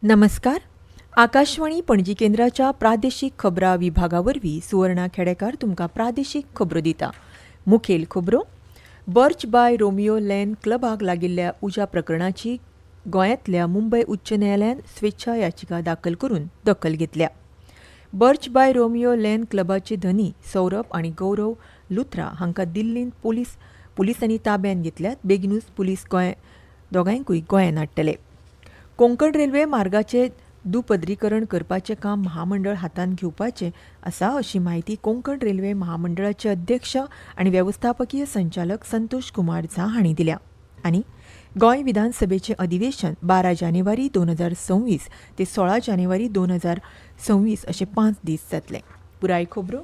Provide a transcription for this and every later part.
नमस्कार. आकाशवाणी पणजी केंद्राच्या प्रादेशीक खबरां विभागावरवीं सुवर्णा खेडेकार तुमकां प्रादेशीक खबरो दिता. मुखेल खबरो. बर्च बाय रोमियो लॅन क्लबाक लागिल्ल्या उज्या प्रकरणाची गोंयांतल्या मुंबय उच्च न्यायालयान स्वेच्छा याचिका दाखल करून दखल घेतल्या. बर्च बाय रोमियो लॅन क्लबाचे धनी सौरभ आनी गौरव लुथरा हांकां दिल्लींत पुलिसांनी ताब्यात घेतल्यात. बेगीनूच पुलीस दोगांयकूय गोंयांत हाडटले. कोंकण रेल्वे मार्गाचे दुपदरीकरण करपाचें काम महामंडळ हातांत घेवपाचें आसा अशी माहिती कोंकण रेल्वे महामंडळाचे अध्यक्ष आनी वेवस्थापकीय संचालक संतोष कुमार झा हांणी दिल्या. आनी गोंय विधानसभेचें अधिवेशन 12 जानेवारी 2026 ते 16 जानेवारी 2026 अशे 5 दीस जातले. पुराय खबरो.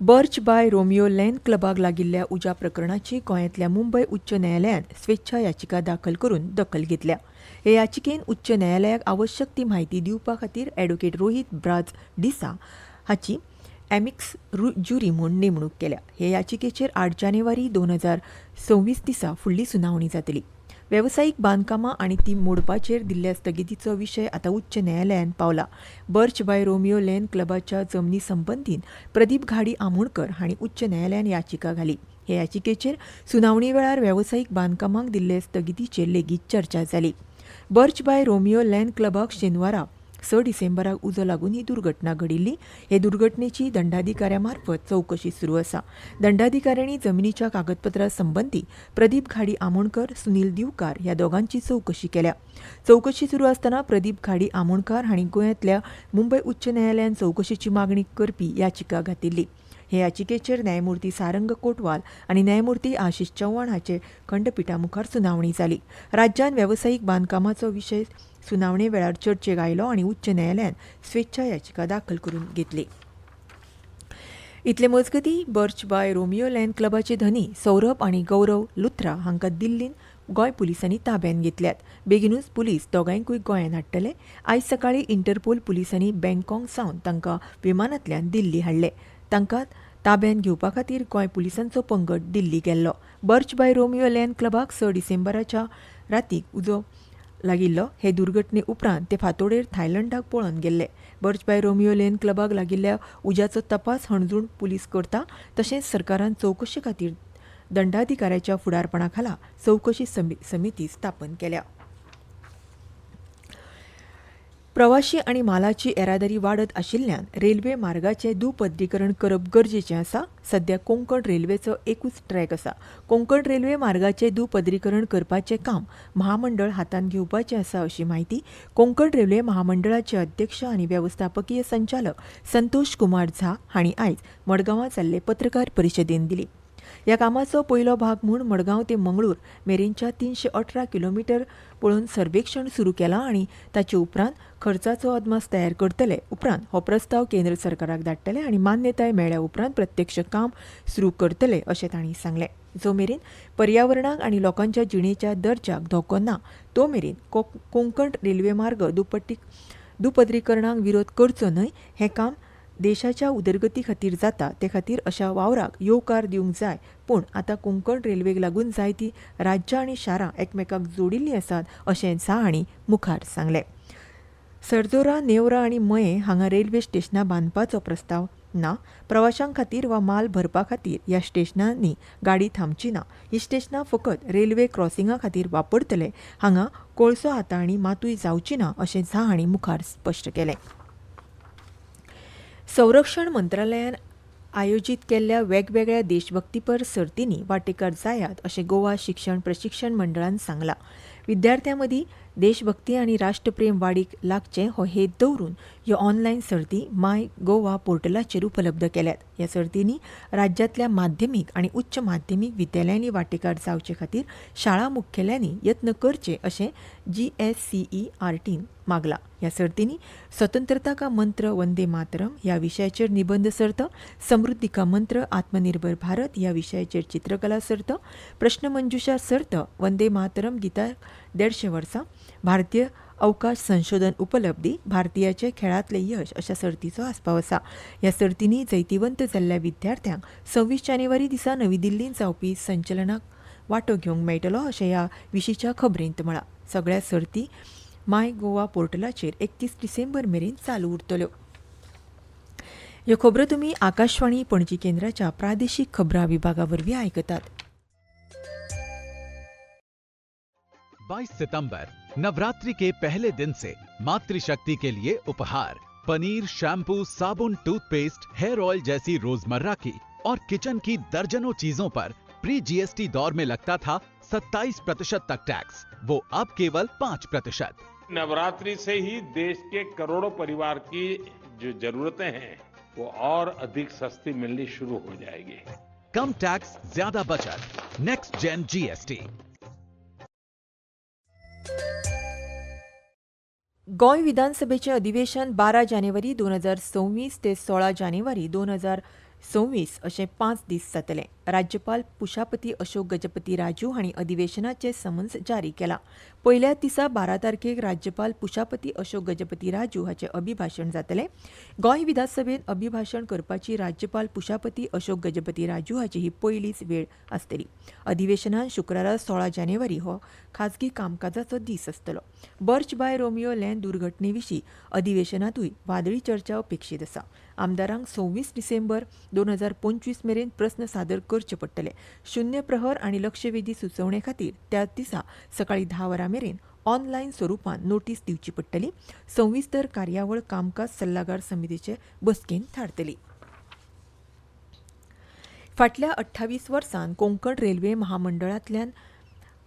बर्च बाय रोमियो लॅन क्लबाक लागिल्ल्या उज्या प्रकरणाची गोंयांतल्या मुंबय उच्च न्यायालयान स्वेच्छा याचिका दाखल करून दखल घेतल्या. हे याचिकेन उच्च न्यायालयाक आवश्यक ती म्हायती दिवपा खातीर ॲडव्होकेट रोहित ब्राज डिसा हाची एमिक्स ज्युरी म्हूण नेमणूक केल्या. हे याचिकेचेर 8 जानेवारी 2026 दिसा फुडली सुनावणी जातली. वेवसायीक बांदकामां आनी ती मोडपाचेर दिल्ल्या स्थगितीचो विशय आतां उच्च न्यायालयान पावला. बर्च बाय रोमियो लॅन क्लबाच्या जमनी संबंदीत प्रदीप घाडी आमोणकर हांणी उच्च न्यायालयान याचिका घाली. हे याचिकेचेर सुनावणी वेळार वेवसायीक बांदकामांक दिल्ले स्थगितीचेर लेगीत चर्चा जाली. बर्च बाय रोमियो लॅन क्लबाक शेनवारा 6 डिसेंबराक उजो लागून ही दुर्घटना घडिल्ली. हे दुर्घटनेची दंडाधिकाऱ्या मार्फत चवकशी सुरू आसा. दंडाधिकाऱ्यांनी जमनीच्या कागदपत्रां संबंदी प्रदीप घाडी आमोणकर, सुनील दिवकार ह्या दोगांची चवकशी केल्या. चवकशी सुरू आसतना प्रदीप घाडी आमोणकार हांणी गोंयांतल्या मुंबय उच्च न्यायालयान चवकशेची मागणी करपी याचिका घातिल्ली. हे याचिकेचेर न्यायमूर्ती सारंग कोटवाल आनी न्यायमूर्ती आशीष चव्हाण हाचे खंडपिठा मुखार सुनावणी जाली. राज्यान वेवसायीक बांदकामाचो विशय सुनावणे वेळार चर्चेक आयलो आनी उच्च न्यायालयान स्वेच्छा याचिका दाखल करून घेतली. इतले मजगतीं बर्च बाय रोमियो लॅन क्लबाचे धनी सौरभ आनी गौरव लुथरा हांकां दिल्लींत गोंय पुलिसांनी ताब्यात घेतल्यात. बेगीनूच पुलीस दोगांयकूय गोंयांत हाडटले. आयज सकाळीं इंटरपोल पुलिसांनी बँकॉक सावन तांकां विमानांतल्यान दिल्ली हाडले. तांकां ताब्यात घेवपा खातीर गोंय पुलिसांचो पंगड दिल्ली गेल्लो. बर्च बाय रोमियो लॅन क्लबाक 6 डिसेंबराच्या रातीक उजो लागिल्लो. हे दुर्घटने उपरांत ते फांतोडेर थायलंडाक पळोवन गेल्ले. बर्च बाय रोमियो लॅन क्लबाक लागिल्ल्या उज्याचो तपास हणजूण पुलीस करता. तशेंच सरकारान चवकशे खातीर दंडाधिकाऱ्याच्या फुडारपणा खाला चवकशी समिती स्थापन केल्या. प्रवाशी आनी मालाची येरादारी वाडत आशिल्ल्यान रेल्वे मार्गाचें दुपदरीकरण करप गरजेचें आसा. सध्या कोंकण रेल्वेचो एकूच ट्रॅक आसा. कोंकण रेल्वे मार्गाचें दुपदरीकरण करपाचें काम महामंडळ हातांत घेवपाचें आसा अशी माहिती कोंकण रेल्वे महामंडळाचे अध्यक्ष आनी वेवस्थापकीय संचालक संतोष कुमार झा हांणी आयज मडगांवां जाल्ले पत्रकार परिशदेंत दिली. ह्या कामाचो पयलो भाग म्हूण मडगांव ते मंगळूर मेरेनच्या 318 किलोमीटर पळोवन सर्वेक्षण सुरू केलां आनी ताचे उपरांत खर्चाचो अदमास तयार करतले. उपरांत हो प्रस्ताव केंद्र सरकाराक धाडटले आनी मान्यताय मेळ्ळ्या उपरांत प्रत्यक्ष काम सुरू करतले अशें तांणी सांगलें. जो मेरेन पर्यावरणाक आनी लोकांच्या जिणेच्या दर्ज्याक धोको ना तो मेरेन कोंकण रेल्वे मार्ग दुपदरीकरणाक विरोध करचो न्हय. हें काम देशाच्या उदरगती खातीर जाता ते खातीर अशा वावराक येवकार दिवंक जाय. पूण आतां कोंकण रेल्वेक लागून जायतीं राज्यां आनी शारां एकमेकाक जोडिल्लीं आसात अशें झा हांणी मुखार सांगलें. सर्जोरा, नेवरा आनी मये हांगा रेल्वे स्टेशनां बांदपाचो प्रस्ताव ना. प्रवाशांक खातीर वा माल भरपा खातीर ह्या स्टेशनांनी गाडी थांबची ना. ही स्टेशनां फकत रेल्वे क्रॉसिंगा खातीर वापरतले. हांगा कोळसो हाताळणी मातूय जावची ना अशें झा हांणी मुखार स्पश्ट केलें. संरक्षण मंत्रालयान आयोजीत केल्ल्या वेगवेगळ्या देशभक्तीपर सर्तींनी वांटेकार जायात अशें गोवा शिक्षण प्रशिक्षण मंडळान सांगलां. विद्यार्थ्यां मदीं देशभक्ती आनी राष्ट्रप्रेम वाडीक लागचें हो हेत दवरून ह्यो ऑनलायन सर्ती माय गोवा पोर्टलाचेर उपलब्ध केल्यात. ह्या सर्तींनी राज्यांतल्या माध्यमीक आनी उच्च माध्यमीक विद्यालयांनी वांटेकार जावचे खातीर शाळा मुखेल्यांनी यत्न करचे अशें GSCERTन मागलां. ह्या सर्तींनी स्वतंत्रता का मंत्र वंदे मातरम ह्या विशयाचेर निबंध सर्त, समृद्धी का मंत्र आत्मनिर्भर भारत ह्या विशयाचेर चित्रकला सर्त, प्रश्नमंजुषा सर्त, वंदे मातरम गिता 150 वर्सां भारतीय अवकाश संशोधन उपलब्धी, भारतीयाचे खेळांतले यश अशा सर्तीचो आस्पाव आसा. ह्या सर्तींनी जैतिवंत जाल्ल्या विद्यार्थ्यांक 26 जानेवारी दिसा नवी दिल्लींत जावपी संचलनाक वांटो घेवंक मेळटलो अशें ह्या विशींच्या खबरेंत म्हळां. सगळ्या सर्ती माय गोवा पोर्टलाचेर 31 डिसेंबर मेरेन चालू उरतल्यो. ह्यो खबरो तुमी आकाशवाणी पणजी केंद्राच्या प्रादेशीक खबरां विभागा वरवीं आयकतात. 22 सितंबर नवरात्रि के पहले दिन से मातृशक्ति के लिए उपहार पनीर, शैम्पू, साबुन, टूथपेस्ट, हेयर ऑयल जैसी रोजमर्रा की और किचन की दर्जनों चीजों पर प्री जीएसटी दौर में लगता था 27% तक टैक्स, वो अब केवल 5%। नवरात्रि से ही देश के करोड़ों परिवार की जो जरूरतें हैं वो और अधिक सस्ती मिलनी शुरू हो जाएगी। कम टैक्स, ज्यादा बचत, नेक्स्ट जेन जीएसटी। गोंय विधानसभेचे अधिवेशन 12 जानेवारी 2026 ते 16 जानेवारी 2026 अशें 5 दीस जातले. राज्यपाल पुशापती अशोक गजपती राजू हांणी अधिवेशनाचे समन्स जारी केला. पयल्या दिसा 12 तारखेक राज्यपाल पुशापती अशोक गजपती राजू हाचे अभिभाशण जातले. गोंय विधानसभेत अभिभाशण करपाची राज्यपाल पुशापती अशोक गजपती राजू हाची ही पयलीच वेळ आसतली. अधिवेशनात शुक्रारा 16 जानेवारी हो खाजगी कामकाजाचो दीस आसतलो. बर्च बाय रोमियो लँड दुर्घटनेविशीं अधिवेशनातूय वादळी चर्चा अपेक्षीत आसा. आमदारांक 26 डिसेंबर 2025 मेरेन प्रस्न सादर करचे पडटले. शून्य प्रहर आनी लक्षवेधी सुचोवणे खातीर त्याच दिसा सकाळी 10 वरां मेरेन ऑनलायन स्वरुपांत नोटीस दिवची पडटली. सविस्तर कार्यावळ कामकाज सल्लागार समितीचे बसकेन थारतली. फाटल्या 28 वर्सांत कोंकण रेल्वे महामंडळांतल्यान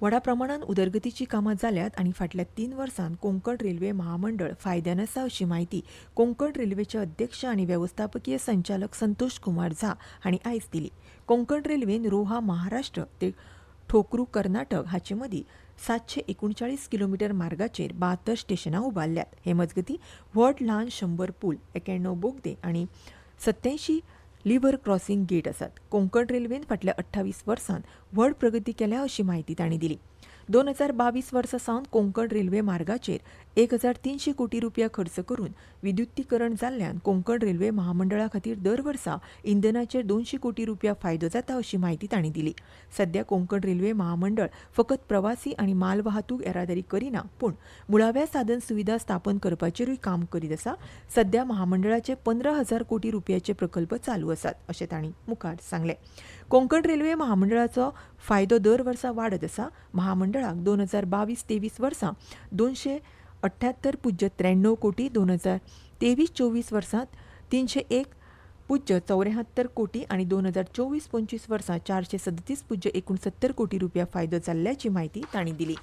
व्हडा प्रमाणात उदरगतीची कामां जाल्यात आनी फाटल्या 3 वर्सांत कोंकण रेल्वे महामंडळ फायद्यान आसा अशी माहिती कोंकण रेल्वेचे अध्यक्ष आनी वेवस्थापकीय संचालक संतोष कुमार झा हांणी आयज दिली. कोंकण रेल्वेन रोहा महाराष्ट्र ते ठोकरू कर्नाटक हाचे मदीं 739 किलोमीटर मार्गाचेर 72 स्टेशनां उबारल्यात. हे मजगतीं व्हड ल्हान 100 पूल, 91 बोगदे आनी 87 लिव्हर क्रॉसिंग गेट आसात. कोंकण रेल्वेन फाटल्या 28 वर्सांत व्हड प्रगती केल्या अशी माहिती तांणी दिली. 2022 वर्सा सावन कोंकण रेल्वे मार्गाचेर 1300 कोटी रुपया खर्च करून विद्युतीकरण जाल्ल्यान कोंकण रेल्वे महामंडळा खातीर दर वर्सा इंधनाचेर 200 कोटी रुपया फायदो जाता अशी माहिती तांणी दिली. सध्या कोंकण रेल्वे महामंडळ फकत प्रवासी आनी माल वाहतूक येरादारी करिना, पूण मुळाव्या साधन सुविधा स्थापन करपाचेरूय काम करीत आसा. सध्या महामंडळाचे 15,000 कोटी रुपयाचे प्रकल्प चालू आसात अशें तांणी मुखार सांगलें. कोंकण रेल्वे महामंडळाचो फायदो दर वर्सा वाडत आसा. महामंडळाक 2022-23 वर्सा 278.93 कोटी, 2023-24 वर्सांत 301.74 कोटी आनी 2024-25 वर्सा 437.69 कोटी रुपया फायदो जाल्ल्याची माहिती तांणी दिली.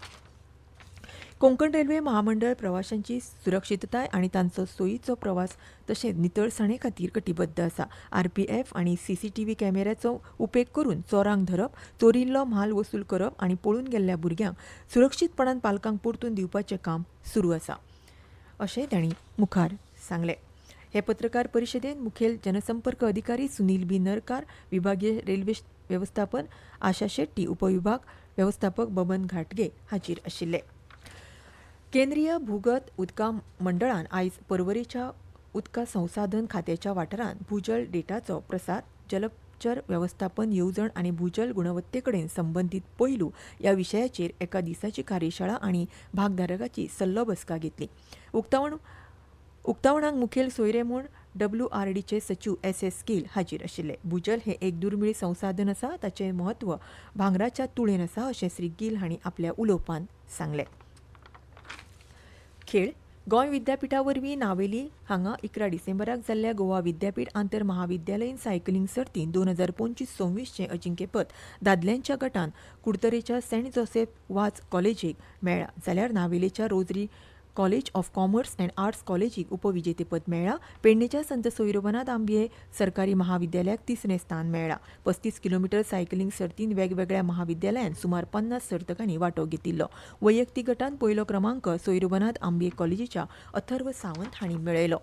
कोंकण रेल्वे महामंडळ प्रवाशांची सुरक्षीतताय आनी तांचो सोयीचो प्रवास तशेंच नितळसाणे खातीर कटिबद्ध आसा. आरपीएफ आनी सीसीटीव्ही कॅमेऱ्याचो उपेग करून चोरांक धरप, चोरिल्लो म्हाल वसूल करप आनी पळून गेल्ल्या भुरग्यांक सुरक्षीतपणान पालकांक परतून दिवपाचें काम सुरू आसा अशें तांणी मुखार सांगलें. हे पत्रकार परिशदेंत मुखेल जनसंपर्क अधिकारी सुनील बी नरकार, विभागीय रेल्वे वेवस्थापन आशा शेट्टी, उपविभाग वेवस्थापक बबन घाटगे हाजीर आशिल्ले. केंद्रीय भूगत उदका मंडळान आयज पर्वरेच्या उदका संसाधन खात्याच्या वाठारांत भूजल डेटाचो प्रसार, जलचर वेवस्थापन येवजण आनी भूजल गुणवत्ते कडेन संबंदीत पैलू ह्या विशयाचेर एका दिसाची कार्यशाळा आनी भागधारकाची सल्लो बसका घेतली. उक्तावणाक मुखेल सोयरे म्हूण WRDचे सचिव SS गिल हाजीर आशिल्ले. भूजल हे एक दुर्मिळ संसाधन आसा, ताचें म्हत्व भांगराच्या तुळेन आसा अशें श्री गिल हांणी आपल्या उलोवपांत सांगलें. खेळ. गोंय विद्यापिठा वरवीं नावेली हांगा 11 डिसेंबराक जाल्ल्या गोवा विद्यापीठ आंतर महाविद्यालयीन सायकलिंग सर्तींत 2025-26 अजिंक्यपद दादल्यांच्या गटान कुडतरेच्या सेंट जोसेफ वाझ कॉलेजीक मेळ्ळा, जाल्यार नावेलीच्या Rosary college of commerce and arts कॉलेजीक उपविजेतेपद मेळ्ळा. पेडणेच्या संत सोयरोबनाथ आंबिये सरकारी महाविद्यालयाक 3रे स्थान मेळ्ळा. 35 किलोमीटर सायकलिंग सर्तींत वेगवेगळ्या महाविद्यालयांत सुमार 50 सर्तकांनी वांटो घेतिल्लो. वैयक्तीक गटांत पयलो क्रमांक सोयरोबनाथ आंबिये कॉलेजीच्या अथर्व सावंत हांणी मेळयलो.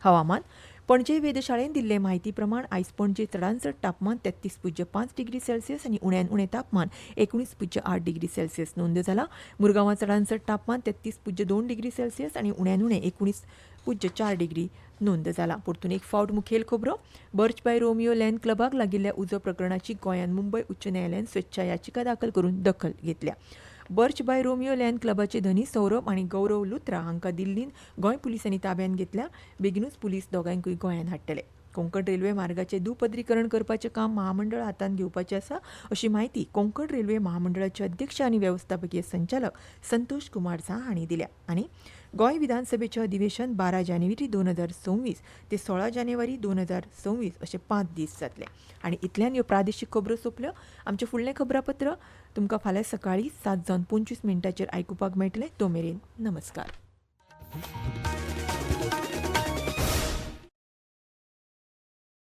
हवामान. पणजे वेधशाळेन दिल्ले म्हायती प्रमाण आयज पणजे चडांत चड तापमान 33.5 डिग्री सेल्सियस आनी उण्यान उणें तापमान 19.8 डिग्री सेल्सियस नोंद जाला. मुरगांवां चडांत चड तापमान 33.2 डिग्री सेल्सियस आनी उण्यान उणें 19.4 डिग्री नोंद जाला. परतून एक फावट मुखेल खबरो. बर्च बाय रोमियो लॅन क्लबाक लागिल्ल्या उजो प्रकरणाची गोंयान मुंबय उच्च न्यायालयान स्वेच्छा याचिका दाखल करून दखल घेतल्या. बर्च बाय रोमियो लॅन क्लबाचे धनी सौरभ आनी गौरव लुत्रा हांकां दिल्लीन गोंय पुलिसांनी ताब्यात घेतल्या. बेगीनूच पुलीस दोगांयकूय गोंयान हाडटले. कोंकण रेल्वे मार्गाचें दुपदरीकरण करपाचें काम महामंडळ हातांत घेवपाचें आसा अशी माहिती कोंकण रेल्वे महामंडळाचे अध्यक्ष आनी वेवस्थापकीय संचालक संतोष कुमार झा हांणी दिल्या. आनी गोंय विधानसभेचें अधिवेशन 12 जानेवारी 2026 ते 16 जानेवारी 2026 अशे 5 दीस जातले. आनी इतल्यान ह्यो प्रादेशीक खबरो सोंपल्यो. आमचें फुडलें खबरापत्र तुमकां फाल्यां सकाळीं 7:25 आयकुपाक मेळटलें. तो मेरेन नमस्कार.